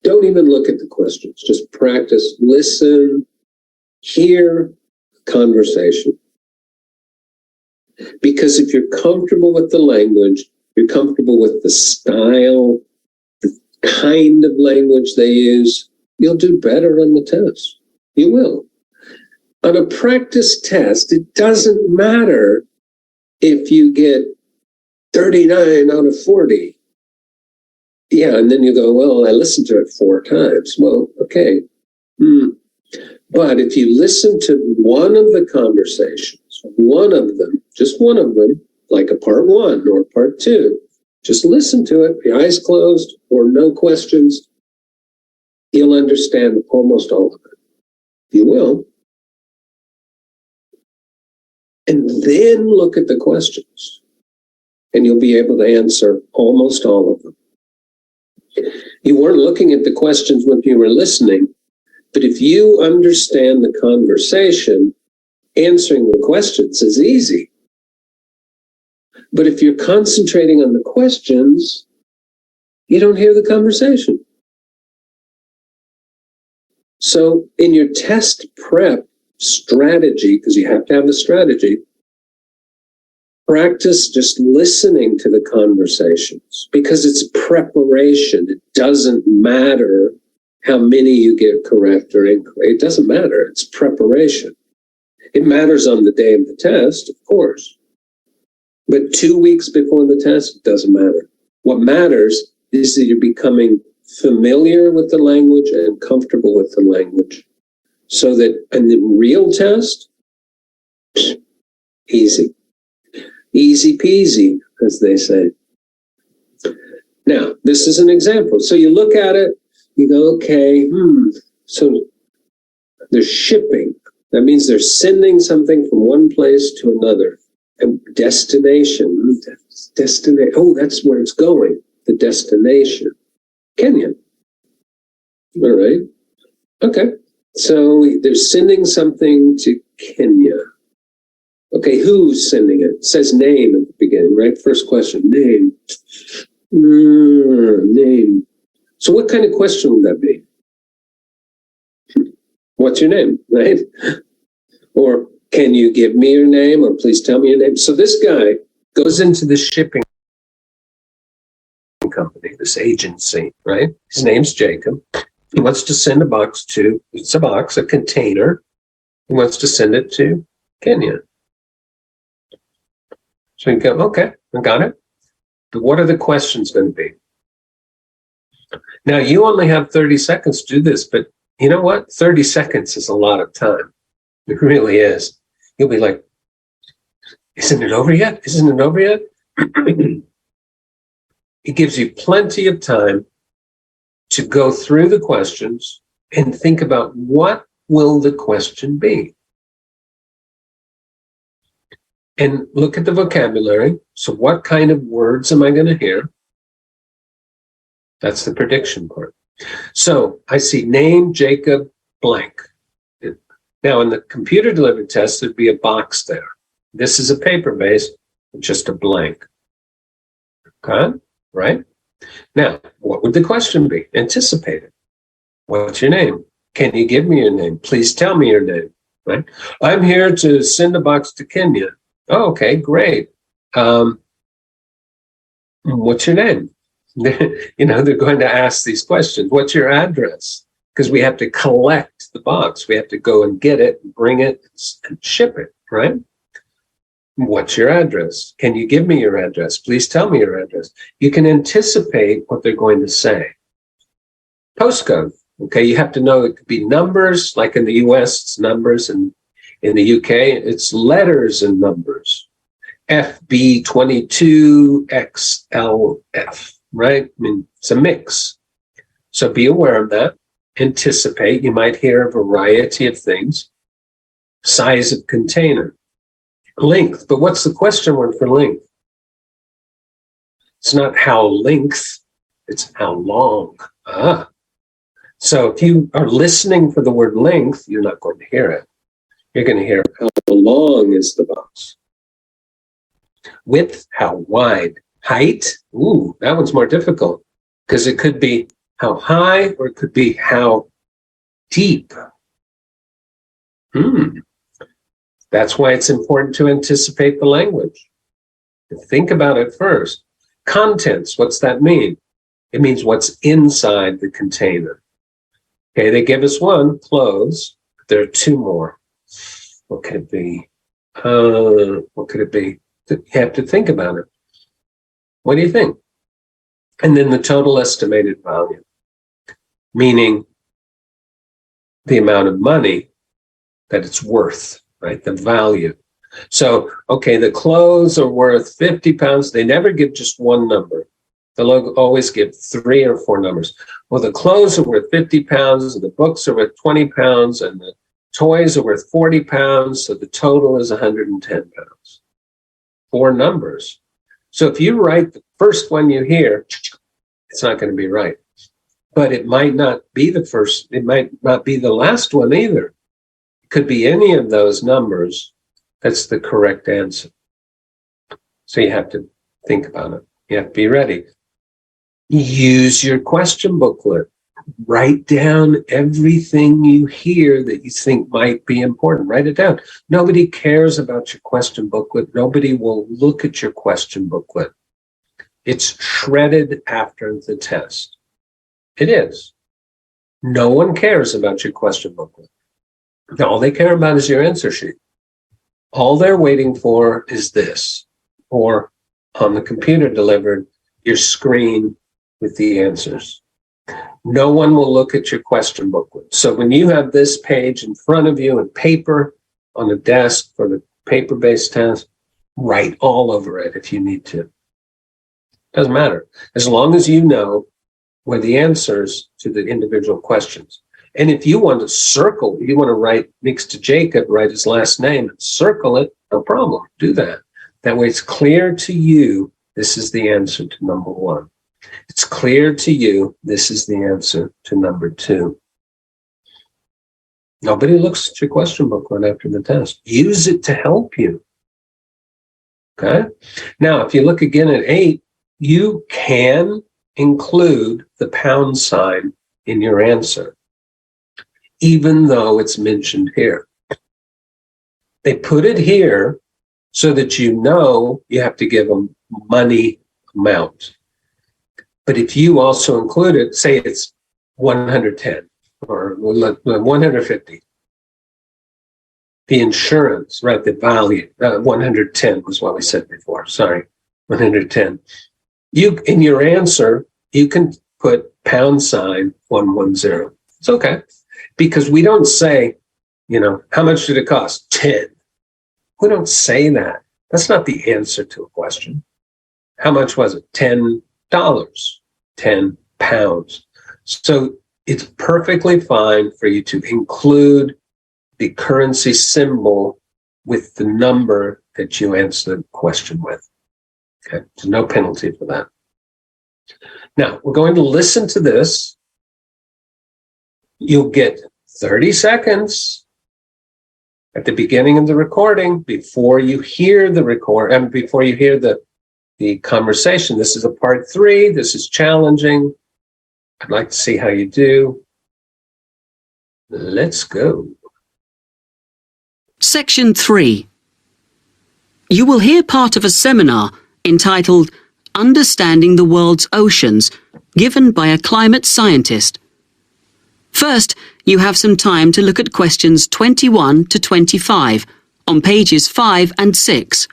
Don't even look at the questions. Just practice, listen, hear conversation. Because if you're comfortable with the language, you're comfortable with the style, the kind of language they use, you'll do better on the test. You will. On a practice test, it doesn't matter if you get 39 out of 40. Yeah, and then you go, well, I listened to it 4 times. Well, okay. But if you listen to one of the conversations, one of them, just one of them, like a part 1 or part 2, just listen to it, your eyes closed or no questions, you'll understand almost all of it. You will. And then look at the questions, and you'll be able to answer almost all of them. You weren't looking at the questions when you were listening, but if you understand the conversation, answering the questions is easy. But if you're concentrating on the questions, you don't hear the conversation. So in your test prep strategy, because you have to have the strategy, practice just listening to the conversations, because it's preparation. It doesn't matter how many you get correct or incorrect. It doesn't matter. It's preparation. It matters on the day of the test, of course. But 2 weeks before the test, it doesn't matter. What matters is that you're becoming familiar with the language and comfortable with the language, so that in the real test, easy. Easy peasy, as they say. Now, this is an example. So you look at it, you go, okay, so they're shipping. That means they're sending something from one place to another. And destination, oh, that's where it's going, the destination. Kenya. All right. Okay. So they're sending something to Kenya. Okay, who's sending it? It says name at the beginning, right? First question, name. Name. So what kind of question would that be? What's your name, right? Or can you give me your name, or please tell me your name? So this guy goes into the shipping company, this agency, right? His name's Jacob. He wants to send a box to, it's a box, a container. He wants to send it to Kenya. So you go, okay, I got it. But what are the questions going to be? Now, you only have 30 seconds to do this, but you know what? 30 seconds is a lot of time. It really is. You'll be like, isn't it over yet? Isn't it over yet? It gives you plenty of time to go through the questions and think about, what will the question be? And look at the vocabulary. So what kind of words am I going to hear? That's the prediction part. So I see name, Jacob, blank. Now in the computer delivered test, there'd be a box there. This is a paper-based, just a blank. Okay, right? Now, what would the question be? Anticipate it. What's your name? Can you give me your name? Please tell me your name, right? I'm here to send a box to Kenya. Oh, okay, great. What's your name? They're going to ask these questions. What's your address? Because we have to collect the box. We have to go and get it, bring it, and ship it, right? What's your address? Can you give me your address? Please tell me your address. You can anticipate what they're going to say. Postcode. Okay, you have to know it could be numbers, like in the US, it's numbers, and in the UK, it's letters and numbers. FB22XLF, right? I mean, it's a mix. So be aware of that. Anticipate. You might hear a variety of things. Size of container. Length. But what's the question word for length? It's not how length, it's how long. So if you are listening for the word length, you're not going to hear it. You're going to hear how long is the box. Width, how wide. Height, ooh, that one's more difficult, because it could be how high, or it could be how deep. That's why it's important to anticipate the language. Think about it first. Contents, what's that mean? It means what's inside the container. Okay, they give us one, clothes. There are two more. What could it be? What could it be? You have to think about it. What do you think? And then the total estimated value, meaning the amount of money that it's worth, right? The value. So, okay, the clothes are worth 50 pounds. They never give just one number. They'll always give 3 or 4 numbers. Well, the clothes are worth 50 pounds, and the books are worth 20 pounds, and the toys are worth 40 pounds, so the total is 110 pounds. 4 numbers. So if you write the first one you hear, it's not going to be right. But it might not be the first, it might not be the last one either. It could be any of those numbers. That's the correct answer. So you have to think about it. You have to be ready. Use your question booklet. Write down everything you hear that you think might be important. Write it down. Nobody cares about your question booklet. Nobody will look at your question booklet. It's shredded after the test. It is. No one cares about your question booklet. All they care about is your answer sheet. All they're waiting for is this, or on the computer delivered, your screen with the answers. No one will look at your question booklet. So when you have this page in front of you in paper on the desk for the paper-based test, write all over it if you need to. Doesn't matter. As long as you know where the answers to the individual questions. And if you want to circle, you want to write next to Jacob, write his last name and circle it, no problem. Do that. That way it's clear to you this is the answer to number 1. It's clear to you this is the answer to number 2. Nobody looks at your question booklet after the test. Use it to help you. Okay? Now, if you look again at 8, you can include the pound sign in your answer, even though it's mentioned here. They put it here so that you know you have to give them money amount. But if you also include it, say it's 110 or 150, the insurance, right, the value, 110 was what we said before, sorry, 110. You, in your answer, you can put pound sign 110. It's okay. Because we don't say, how much did it cost? 10. We don't say that. That's not the answer to a question. How much was it? $10. 10 pounds. So it's perfectly fine for you to include the currency symbol with the number that you answer the question with. Okay, there's no penalty for that. Now, we're going to listen to this. You'll get 30 seconds at the beginning of the recording before you hear the before you hear the conversation. This is a part 3. This is challenging. I'd like to see how you do. Let's go. Section 3. You will hear part of a seminar entitled Understanding the World's Oceans, given by a climate scientist. First, you have some time to look at questions 21 to 25 on pages 5 and 6.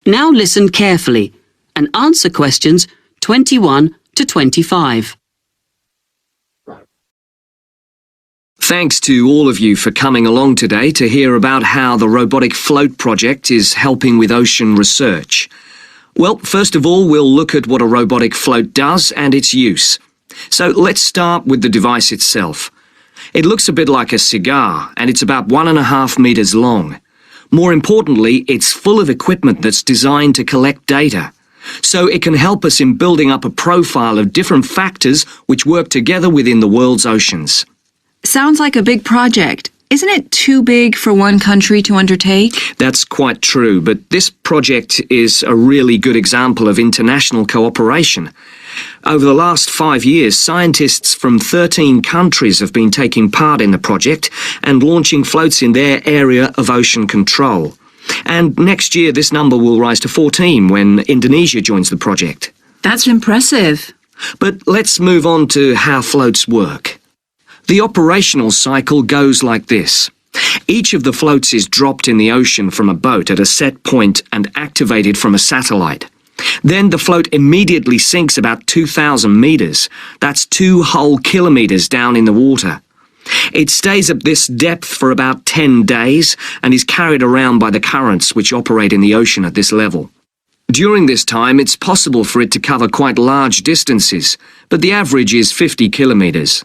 Now listen carefully and answer questions 21 to 25. Thanks to all of you for coming along today to hear about how the Robotic Float project is helping with ocean research. Well, first of all, we'll look at what a robotic float does and its use. So let's start with the device itself. It looks a bit like a cigar, and it's about 1.5 meters long. More importantly, it's full of equipment that's designed to collect data. So it can help us in building up a profile of different factors which work together within the world's oceans. Sounds like a big project. Isn't it too big for one country to undertake? That's quite true, but this project is a really good example of international cooperation. Over the last 5 years, scientists from 13 countries have been taking part in the project and launching floats in their area of ocean control. And next year, this number will rise to 14 when Indonesia joins the project. That's impressive. But let's move on to how floats work. The operational cycle goes like this. Each of the floats is dropped in the ocean from a boat at a set point and activated from a satellite. Then the float immediately sinks about 2,000 meters. That's 2 whole kilometers down in the water. It stays at this depth for about 10 days and is carried around by the currents which operate in the ocean at this level. During this time, it's possible for it to cover quite large distances, but the average is 50 kilometers.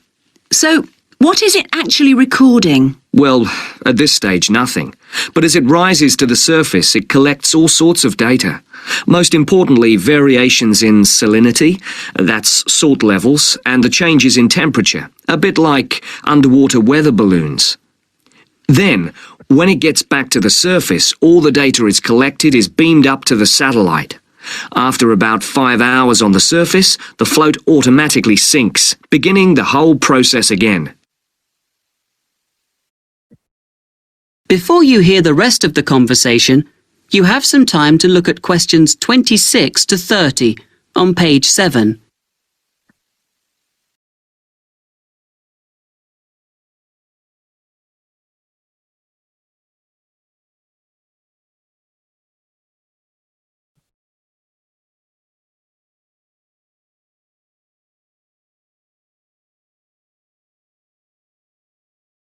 So, what is it actually recording? Well, at this stage, nothing. But as it rises to the surface, it collects all sorts of data. Most importantly, variations in salinity, that's salt levels, and the changes in temperature, a bit like underwater weather balloons. Then, when it gets back to the surface, all the data it's collected is beamed up to the satellite. After about 5 hours on the surface, the float automatically sinks, beginning the whole process again. Before you hear the rest of the conversation, you have some time to look at questions 26 to 30 on page 7.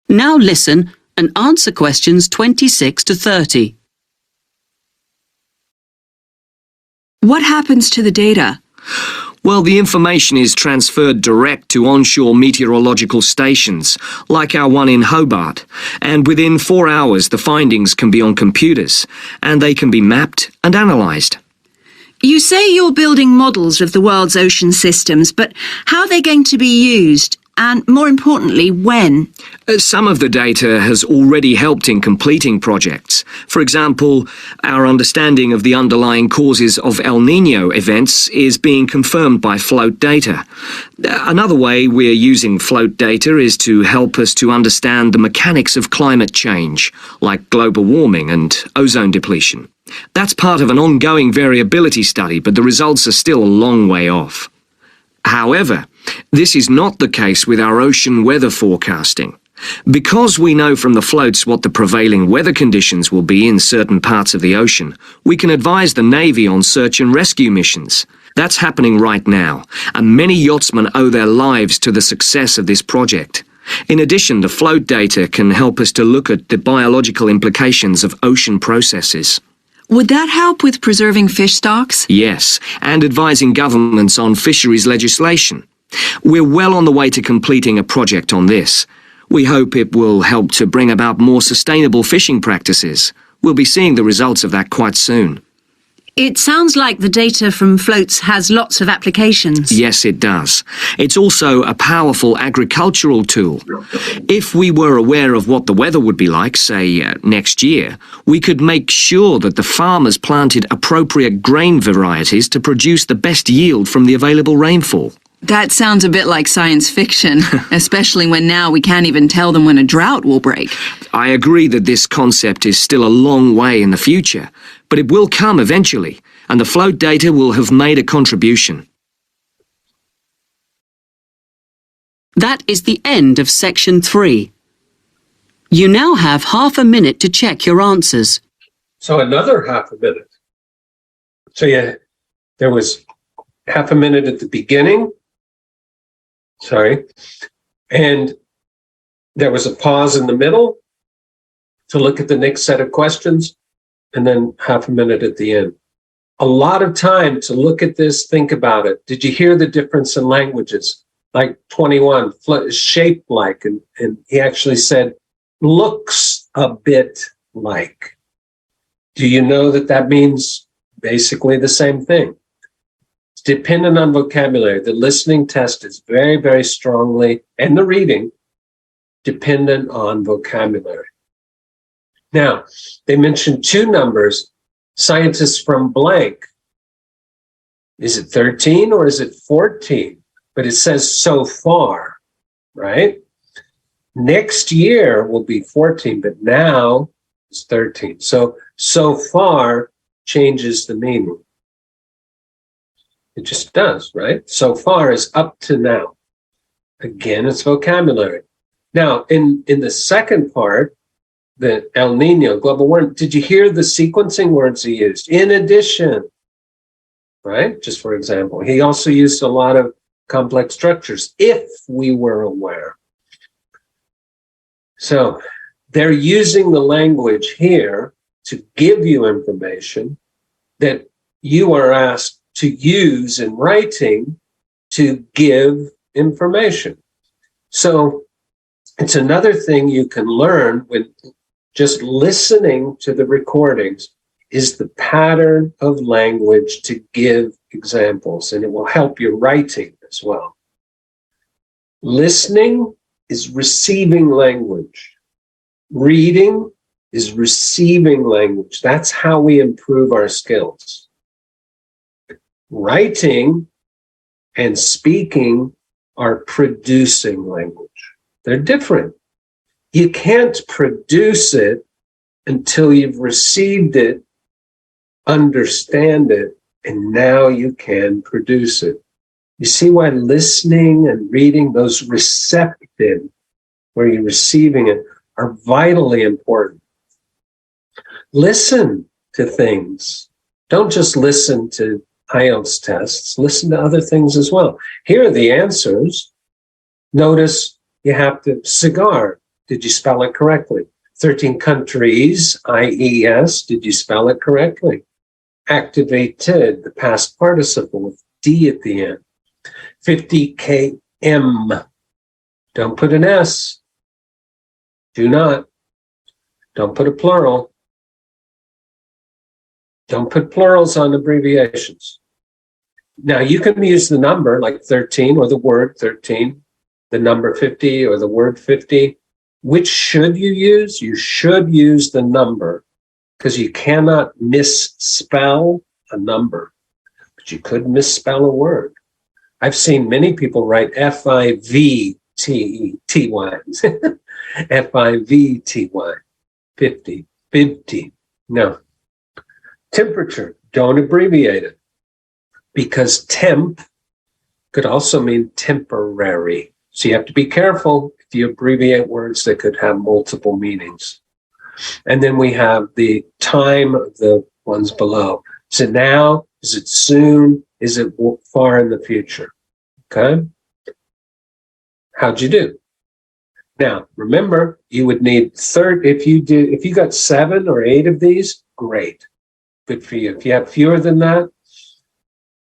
Now listen and answer questions 26 to 30. What happens to the data? Well, the information is transferred direct to onshore meteorological stations, like our one in Hobart, and within 4 hours the findings can be on computers, and they can be mapped and analysed. You say you're building models of the world's ocean systems, but how are they going to be used? And more importantly, when? Some of the data has already helped in completing projects. For example, our understanding of the underlying causes of El Niño events is being confirmed by float data. Another way we're using float data is to help us to understand the mechanics of climate change, like global warming and ozone depletion. That's part of an ongoing variability study, but the results are still a long way off. However, this is not the case with our ocean weather forecasting. Because we know from the floats what the prevailing weather conditions will be in certain parts of the ocean, we can advise the Navy on search and rescue missions. That's happening right now, and many yachtsmen owe their lives to the success of this project. In addition, the float data can help us to look at the biological implications of ocean processes. Would that help with preserving fish stocks? Yes, and advising governments on fisheries legislation. We're well on the way to completing a project on this. We hope it will help to bring about more sustainable fishing practices. We'll be seeing the results of that quite soon. It sounds like the data from floats has lots of applications. Yes, it does. It's also a powerful agricultural tool. If we were aware of what the weather would be like, say, next year, we could make sure that the farmers planted appropriate grain varieties to produce the best yield from the available rainfall. That sounds a bit like science fiction, especially when now we can't even tell them when a drought will break. I agree that this concept is still a long way in the future, but it will come eventually, and the float data will have made a contribution. That is the end of section 3. You now have half a minute to check your answers. So another half a minute. So yeah, there was half a minute at the beginning. Sorry. And there was a pause in the middle to look at the next set of questions, and then half a minute at the end. a lot of time to look at this, think about it. Did you hear the difference in languages? Like 21, shaped like, and he actually said, looks a bit like. Do you know that that means basically the same thing? It's dependent on vocabulary. The listening test is very, very strongly, and the reading, dependent on vocabulary. Now, they mentioned two numbers. Scientists from blank. Is it 13 or is it 14? But it says so far, right? Next year will be 14, but now it's 13. So far changes the meaning. It just does, right? So far is up to now. Again, it's vocabulary. Now, in the second part, the El Nino, global warming, did you hear the sequencing words he used? In addition, right? Just for example, he also used a lot of complex structures, if we were aware. So they're using the language here to give you information that you are asked to use in writing to give information. So it's another thing you can learn when just listening to the recordings is the pattern of language to give examples, and it will help your writing as well. Listening is receiving language. Reading is receiving language. That's how we improve our skills. Writing and speaking are producing language. They're different. You can't produce it until you've received it, understand it, and now you can produce it. You see why listening and reading, those receptive, where you're receiving it, are vitally important. Listen to things. Don't just listen to IELTS tests. Listen to other things as well. Here are the answers. Notice you have to, cigar, did you spell it correctly? 13 countries, IES, did you spell it correctly? Activated, the past participle with D at the end. 50 km, don't put an S. Do not. Don't put a plural. Don't put plurals on abbreviations. Now, you can use the number like 13 or the word 13, the number 50 or the word 50. Which should you use? You should use the number because you cannot misspell a number, but you could misspell a word. I've seen many people write F-I-V-T-Y, F-I-V-T-Y, 50, 50. No. Temperature, don't abbreviate it because temp could also mean temporary. So you have to be careful if you abbreviate words that could have multiple meanings. And then we have the time of the ones below. Is it now? Is it soon? Is it far in the future? Okay. How'd you do? Now, remember, you would need if you got 7 or 8 of these, great. Good for you. If you have fewer than that,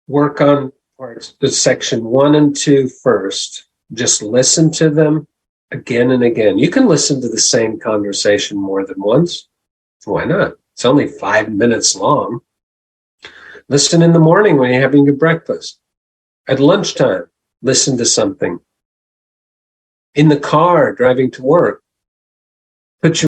work on parts, the section 1 and 2 first. Just listen to them again and again. You can listen to the same conversation more than once. Why not? It's only 5 minutes long. Listen in the morning when you're having your breakfast. At lunchtime, listen to something. In the car, driving to work. Put your